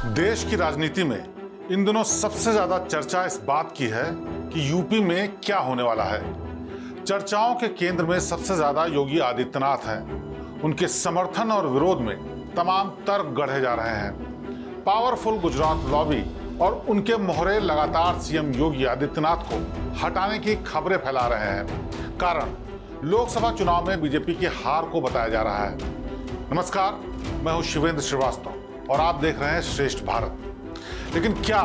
देश की राजनीति में इन दिनों सबसे ज्यादा चर्चा इस बात की है कि यूपी में क्या होने वाला है। चर्चाओं के केंद्र में सबसे ज्यादा योगी आदित्यनाथ हैं। उनके समर्थन और विरोध में तमाम तर्क गढ़े जा रहे हैं। पावरफुल गुजरात लॉबी और उनके मोहरे लगातार सीएम योगी आदित्यनाथ को हटाने की खबरें फैला रहे हैं। कारण लोकसभा चुनाव में बीजेपी की हार को बताया जा रहा है। नमस्कार, मैं हूं शिवेंद्र श्रीवास्तव और आप देख रहे हैं श्रेष्ठ भारत। लेकिन क्या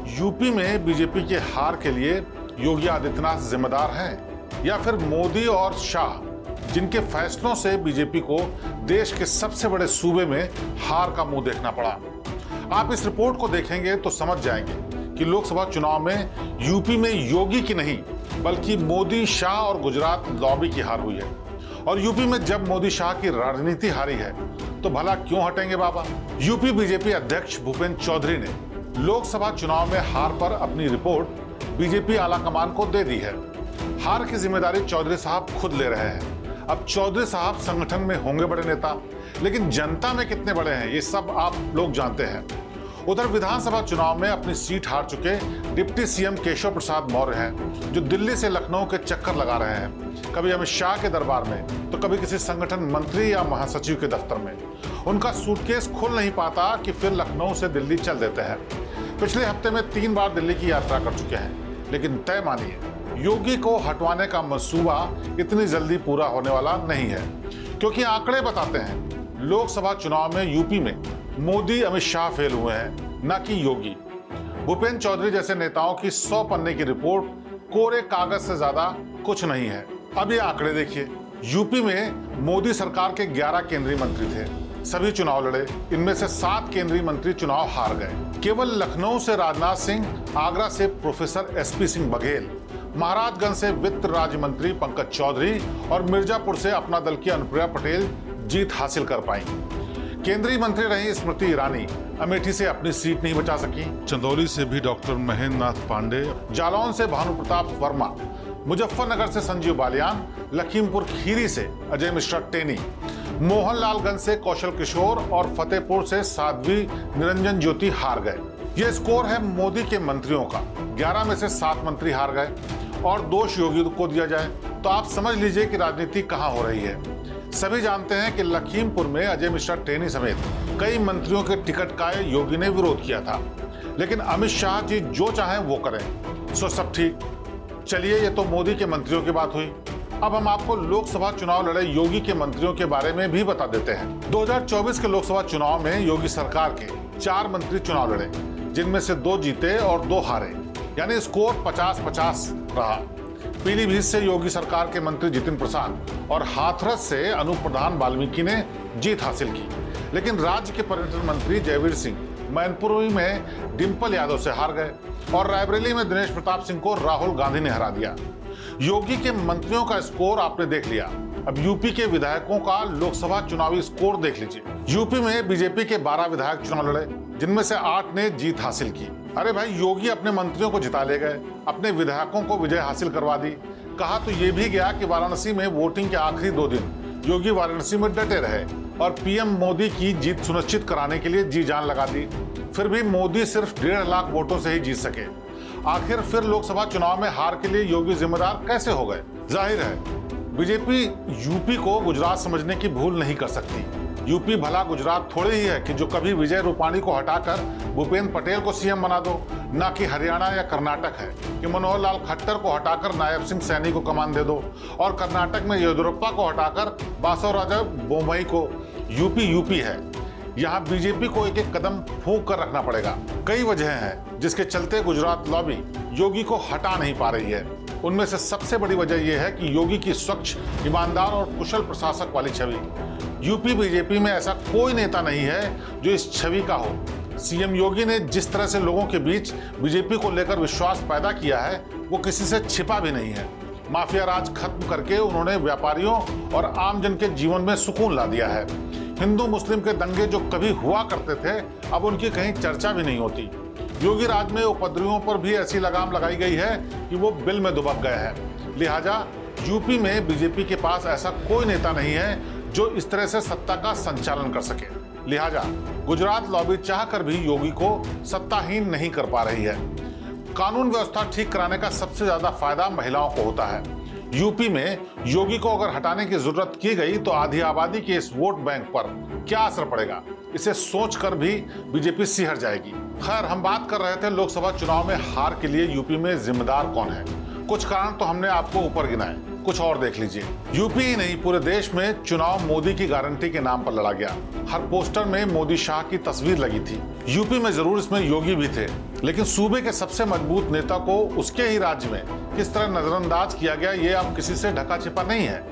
यूपी में बीजेपी के हार के लिए योगी आदित्यनाथ जिम्मेदार हैं या फिर मोदी और शाह, जिनके फैसलों से बीजेपी को देश के सबसे बड़े सूबे में हार का मुंह देखना पड़ा? आप इस रिपोर्ट को देखेंगे तो समझ जाएंगे कि लोकसभा चुनाव में यूपी में योगी की नहीं बल्कि मोदी, शाह और गुजरात लॉबी की हार हुई है। और यूपी में जब मोदी शाह की राजनीति हारी है तो भला क्यों हटेंगे बाबा? यूपी बीजेपी अध्यक्ष भूपेंद्र चौधरी ने लोकसभा चुनाव में हार पर अपनी रिपोर्ट बीजेपी आलाकमान को दे दी है। हार की जिम्मेदारी चौधरी साहब खुद ले रहे हैं। अब चौधरी साहब संगठन में होंगे बड़े नेता, लेकिन जनता में कितने बड़े हैं ये सब आप लोग जानते हैं। उधर विधानसभा चुनाव में अपनी सीट हार चुके डिप्टी सीएम केशव प्रसाद मौर्य हैं, जो दिल्ली से लखनऊ के चक्कर लगा रहे हैं, कभी अमित शाह के दरबार में तो कभी किसी संगठन मंत्री या महासचिव के दफ्तर में। उनका सूटकेस खुल नहीं पाता कि फिर लखनऊ से दिल्ली चल देते हैं। पिछले हफ्ते में 3 बार दिल्ली की यात्रा कर चुके हैं, लेकिन तय मानिए योगी को हटवाने का मंसूबा इतनी जल्दी पूरा होने वाला नहीं है, क्योंकि आंकड़े बताते हैं लोकसभा चुनाव में यूपी में मोदी, अमित शाह फेल हुए हैं, न कि योगी। भूपेंद्र चौधरी जैसे नेताओं की 100 पन्ने की रिपोर्ट कोरे कागज से ज्यादा कुछ नहीं है। अब ये आंकड़े देखिए। यूपी में मोदी सरकार के 11 केंद्रीय मंत्री थे, सभी चुनाव लड़े। इनमें से 7 केंद्रीय मंत्री चुनाव हार गए। केवल लखनऊ से राजनाथ सिंह, आगरा से प्रोफेसर एसपी सिंह बघेल, महाराजगंज से वित्त राज्य मंत्री पंकज चौधरी और मिर्जापुर से अपना दल की अनुप्रिया पटेल जीत हासिल कर पाई। केंद्रीय मंत्री रही स्मृति ईरानी अमेठी से अपनी सीट नहीं बचा सकी। चंदौली से भी डॉक्टर महेंद्र नाथ पांडे, जालौन से भानु प्रताप वर्मा, मुजफ्फरनगर से संजीव बालियान, लखीमपुर खीरी से अजय मिश्रा टेनी, मोहनलालगंज से कौशल किशोर और फतेहपुर से साध्वी निरंजन ज्योति हार गए। ये स्कोर है मोदी के मंत्रियों का। 11 में से 7 मंत्री हार गए और दोष योगी को दिया जाए तो आप समझ लीजिए कि राजनीति कहां हो रही है। सभी जानते हैं कि लखीमपुर में अजय मिश्रा टेनी समेत कई मंत्रियों के टिकट का योगी ने विरोध किया था, लेकिन अमित शाह जी जो चाहें वो करें, सो सब ठीक। चलिए, ये तो मोदी के मंत्रियों की बात हुई। अब हम आपको लोकसभा चुनाव लड़े योगी के मंत्रियों के बारे में भी बता देते हैं। 2024 के लोकसभा चुनाव में योगी सरकार के 4 मंत्री चुनाव लड़े, जिनमें से 2 जीते और 2 हारे, यानी स्कोर 50-50 रहा। पीलीभीत से योगी सरकार के मंत्री जितिन प्रसाद और हाथरस से अनूप प्रधान वाल्मीकि ने जीत हासिल की, लेकिन राज्य के पर्यटन मंत्री जयवीर सिंह मैनपुरी में डिंपल यादव से हार गए और रायबरेली में दिनेश प्रताप सिंह को राहुल गांधी ने हरा दिया। योगी के मंत्रियों का स्कोर आपने देख लिया। अब यूपी के विधायकों का लोकसभा चुनावी स्कोर देख लीजिए। यूपी में बीजेपी के 12 विधायक चुनाव लड़े, जिनमें से 8 ने जीत हासिल की। अरे भाई, योगी अपने मंत्रियों को जिता ले गए, अपने विधायकों को विजय हासिल करवा दी। कहा तो ये भी गया कि वाराणसी में वोटिंग के आखिरी 2 दिन योगी वाराणसी में डटे रहे और पीएम मोदी की जीत सुनिश्चित कराने के लिए जी जान लगा दी। फिर भी मोदी सिर्फ 1.5 लाख वोटों से ही जीत सके। आखिर फिर लोकसभा चुनाव में हार के लिए योगी जिम्मेदार कैसे हो गए? जाहिर है बीजेपी यूपी को गुजरात समझने की भूल नहीं कर सकती। यूपी भला गुजरात थोड़ी ही है कि जो कभी विजय रूपाणी को हटाकर भूपेंद्र पटेल को सीएम बना दो, ना कि हरियाणा या कर्नाटक है कि मनोहर लाल खट्टर को हटाकर नायब सिंह सैनी को कमान दे दो और कर्नाटक में येदियुरप्पा को हटाकर बासवराज बोम्मई को। यूपी है। यहाँ बीजेपी को एक एक कदम फूंक कर रखना पड़ेगा। कई वजह हैं जिसके चलते गुजरात लॉबी योगी को हटा नहीं पा रही है। उनमें से सबसे बड़ी वजह यह है कि योगी की स्वच्छ, ईमानदार और कुशल प्रशासक वाली छवि। यूपी बीजेपी में ऐसा कोई नेता नहीं है जो इस छवि का हो। सीएम योगी ने जिस तरह से लोगों के बीच बीजेपी को लेकर विश्वास पैदा किया है, वो किसी से छिपा भी नहीं है। माफिया राज खत्म करके उन्होंने व्यापारियों और आमजन के जीवन में सुकून ला दिया है। हिंदू मुस्लिम के दंगे जो कभी हुआ करते थे, अब उनकी कहीं चर्चा भी नहीं होती। योगी राज में उपद्रवियों पर भी ऐसी लगाम लगाई गई है कि वो बिल में दुबक गए हैं। लिहाजा यूपी में बीजेपी के पास ऐसा कोई नेता नहीं है जो इस तरह से सत्ता का संचालन कर सके। लिहाजा गुजरात लॉबी चाहकर भी योगी को सत्ताहीन नहीं कर पा रही है। कानून व्यवस्था ठीक कराने का सबसे ज्यादा फायदा महिलाओं को होता है। यूपी में योगी को अगर हटाने की जरूरत की गई तो आधी आबादी के इस वोट बैंक पर क्या असर पड़ेगा, इसे सोचकर भी बीजेपी सिहर जाएगी। खैर, हम बात कर रहे थे लोकसभा चुनाव में हार के लिए यूपी में जिम्मेदार कौन है। कुछ कारण तो हमने आपको ऊपर गिनाए, कुछ और देख लीजिए। यूपी ही नहीं, पूरे देश में चुनाव मोदी की गारंटी के नाम पर लड़ा गया। हर पोस्टर में मोदी शाह की तस्वीर लगी थी। यूपी में जरूर इसमें योगी भी थे, लेकिन सूबे के सबसे मजबूत नेता को उसके ही राज्य में किस तरह नजरअंदाज किया गया, ये अब किसी से ढका छिपा नहीं है।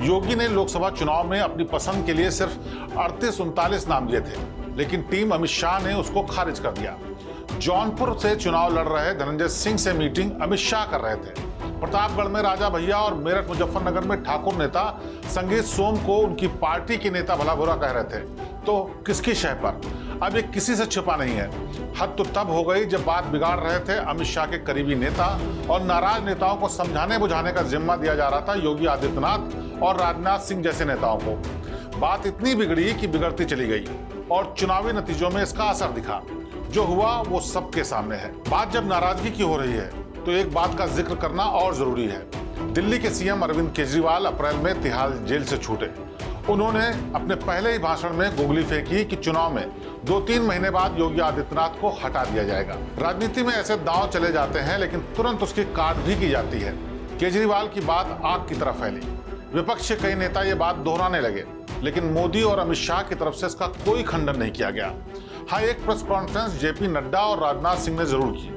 योगी ने लोकसभा चुनाव में अपनी पसंद के लिए सिर्फ 38-39 नाम दिए थे, लेकिन टीम अमित शाह ने उसको खारिज कर दिया। जौनपुर से चुनाव लड़ रहे धनंजय सिंह से मीटिंग अमित शाह कर रहे थे। प्रतापगढ़ में राजा भैया और मेरठ मुजफ्फरनगर में ठाकुर नेता संगीत सोम को उनकी पार्टी के नेता भला बुरा कह रहे थे। तो किसकी शह पर? अब ये किसी से छिपा नहीं है। हद तो तब हो गई जब बात बिगाड़ रहे थे अमित शाह के करीबी नेता और नाराज नेताओं को समझाने बुझाने का जिम्मा दिया जा रहा था योगी आदित्यनाथ और राजनाथ सिंह जैसे नेताओं को। बात इतनी बिगड़ी कि बिगड़ती चली गई और चुनावी नतीजों में इसका असर दिखा। जो हुआ वो सबके सामने है। बात जब नाराजगी की हो रही है तो एक बात का जिक्र करना और जरूरी है। दिल्ली के सीएम अरविंद केजरीवाल अप्रैल में तिहाड़ जेल से छूटे। उन्होंने अपने पहले ही भाषण में गोगली फेंकी कि चुनाव में 2-3 महीने बाद योगी आदित्यनाथ को हटा दिया जाएगा। राजनीति में ऐसे दांव चले जाते हैं, लेकिन तुरंत उसकी काट भी की जाती है। केजरीवाल की बात आग की तरफ फैली। विपक्ष के कई नेता ये बात दोहराने लगे, लेकिन मोदी और अमित शाह की तरफ से इसका कोई खंडन नहीं किया गया। हाँ, एक प्रेस कॉन्फ्रेंस जेपी नड्डा और राजनाथ सिंह ने जरूर की,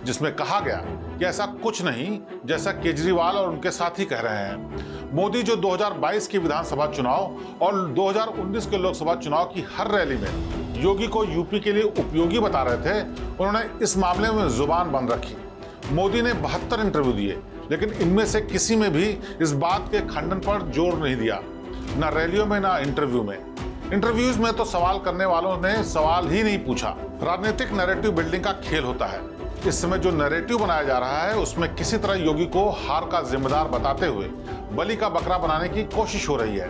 जिसमें कहा गया कि ऐसा कुछ नहीं जैसा केजरीवाल और उनके साथी कह रहे हैं। मोदी जो 2022 के विधानसभा चुनाव और 2019 के लोकसभा चुनाव की हर रैली में योगी को यूपी के लिए उपयोगी बता रहे थे, उन्होंने इस मामले में जुबान बंद रखी। मोदी ने 72 इंटरव्यू दिए, लेकिन इनमें से किसी में भी इस बात के खंडन पर जोर नहीं दिया, न रैलियों में न इंटरव्यू में। इंटरव्यूज में तो सवाल करने वालों ने सवाल ही नहीं पूछा। राजनीतिक नैरेटिव बिल्डिंग का खेल होता है। इस समय जो नैरेटिव बनाया जा रहा है उसमें किसी तरह योगी को हार का जिम्मेदार बताते हुए बलि का बकरा बनाने की कोशिश हो रही है।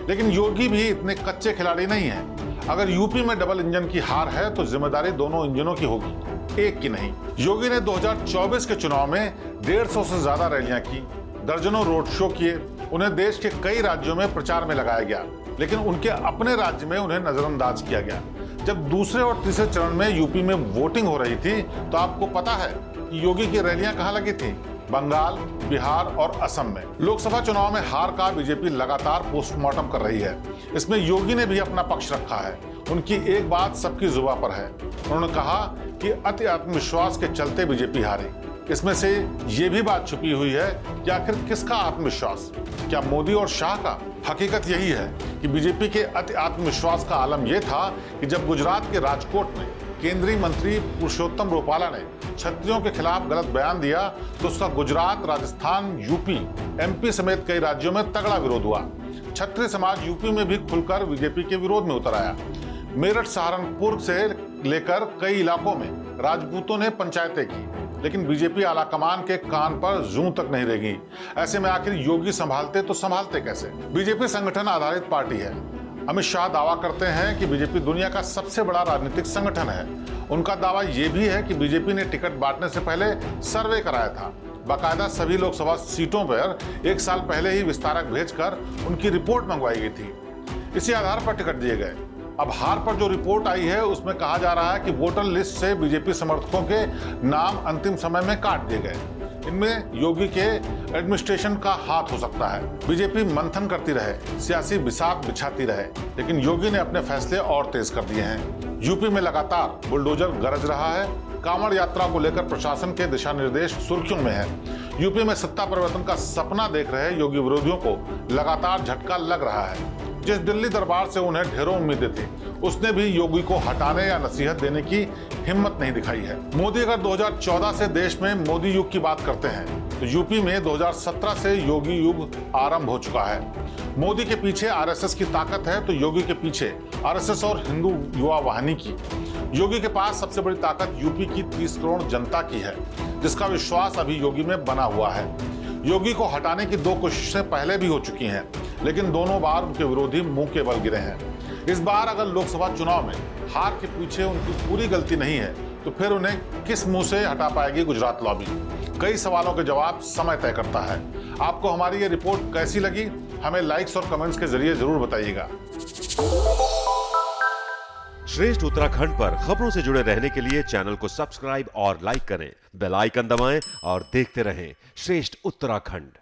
लेकिन योगी भी इतने कच्चे खिलाड़ी नहीं है। अगर यूपी में डबल इंजन की हार है तो जिम्मेदारी दोनों इंजनों की होगी, एक की नहीं। योगी ने 2024 के चुनाव में 150 से ज्यादा रैलियां की, दर्जनों रोड शो किए। उन्हें देश के कई राज्यों में प्रचार में लगाया गया, लेकिन उनके अपने राज्य में उन्हें नजरअंदाज किया गया। जब दूसरे और तीसरे चरण में यूपी में वोटिंग हो रही थी तो आपको पता है कि योगी की रैलियां कहां लगी थी? बंगाल, बिहार और असम में। लोकसभा चुनाव में हार का बीजेपी लगातार पोस्टमार्टम कर रही है। इसमें योगी ने भी अपना पक्ष रखा है। उनकी एक बात सबकी जुबान पर है। उन्होंने कहा कि अति आत्मविश्वास के चलते बीजेपी हारी। इसमें से ये भी बात छुपी हुई है कि आखिर किसका आत्मविश्वास? क्या मोदी और शाह का? हकीकत यही है कि बीजेपी के अति आत्मविश्वास का आलम यह था कि जब गुजरात के राजकोट में केंद्रीय मंत्री पुरुषोत्तम रूपाला ने छत्रियों के खिलाफ गलत बयान दिया तो उसका गुजरात, राजस्थान, यूपी, एमपी समेत कई राज्यों में तगड़ा विरोध हुआ। छत्री समाज यूपी में भी खुलकर बीजेपी के विरोध में उतर आया। मेरठ, सहारनपुर से लेकर कई इलाकों में राजपूतों ने पंचायतें की, लेकिन बीजेपी आलाकमान के कान पर जूं तक नहीं रहेगी। ऐसे में आखिर योगी संभालते तो संभालते कैसे? बीजेपी संगठन आधारित पार्टी है। अमित शाह दावा करते हैं कि बीजेपी दुनिया का सबसे बड़ा राजनीतिक संगठन है। उनका दावा यह भी है कि बीजेपी ने टिकट बांटने से पहले सर्वे कराया था। बाकायदा सभी लोकसभा सीटों पर 1 साल पहले ही विस्तारक भेजकर उनकी रिपोर्ट मंगवाई गई थी। इसी आधार पर टिकट दिए गए। अब हार पर जो रिपोर्ट आई है उसमें कहा जा रहा है कि वोटर लिस्ट से बीजेपी समर्थकों के नाम अंतिम समय में काट दिए गए। इनमें योगी के एडमिनिस्ट्रेशन का हाथ हो सकता है। बीजेपी मंथन करती रहे, सियासी बिसात बिछाती रहे, लेकिन योगी ने अपने फैसले और तेज कर दिए हैं। यूपी में लगातार बुलडोजर गरज रहा है। कांवड़ यात्रा को लेकर प्रशासन के दिशा निर्देश सुर्खियों में है। यूपी में सत्ता परिवर्तन का सपना देख रहे योगी विरोधियों को लगातार झटका लग रहा है। जिस दिल्ली दरबार से उन्हें ढेरों उम्मीदें थी, उसने भी योगी को हटाने या नसीहत देने की हिम्मत नहीं दिखाई है। मोदी अगर 2014 से देश में मोदी युग की बात करते हैं तो यूपी में 2017 से योगी युग आरंभ हो चुका है। मोदी के पीछे आरएसएस की ताकत है तो योगी के पीछे आरएसएस और हिंदू युवा वाहिनी की। योगी के पास सबसे बड़ी ताकत यूपी की 30 करोड़ जनता की है, जिसका विश्वास अभी योगी में बना हुआ है। योगी को हटाने की 2 कोशिशें पहले भी हो चुकी हैं, लेकिन दोनों बार उनके विरोधी मुंह के बल गिरे हैं। इस बार अगर लोकसभा चुनाव में हार के पीछे उनकी पूरी गलती नहीं है तो फिर उन्हें किस मुंह से हटा पाएगी गुजरात लॉबी? कई सवालों के जवाब समय तय करता है। आपको हमारी ये रिपोर्ट कैसी लगी, हमें लाइक्स और कमेंट्स के जरिए जरूर बताइएगा। श्रेष्ठ उत्तराखंड पर खबरों से जुड़े रहने के लिए चैनल को सब्सक्राइब और लाइक करें, बेल आइकन दबाएं और देखते रहें श्रेष्ठ उत्तराखंड।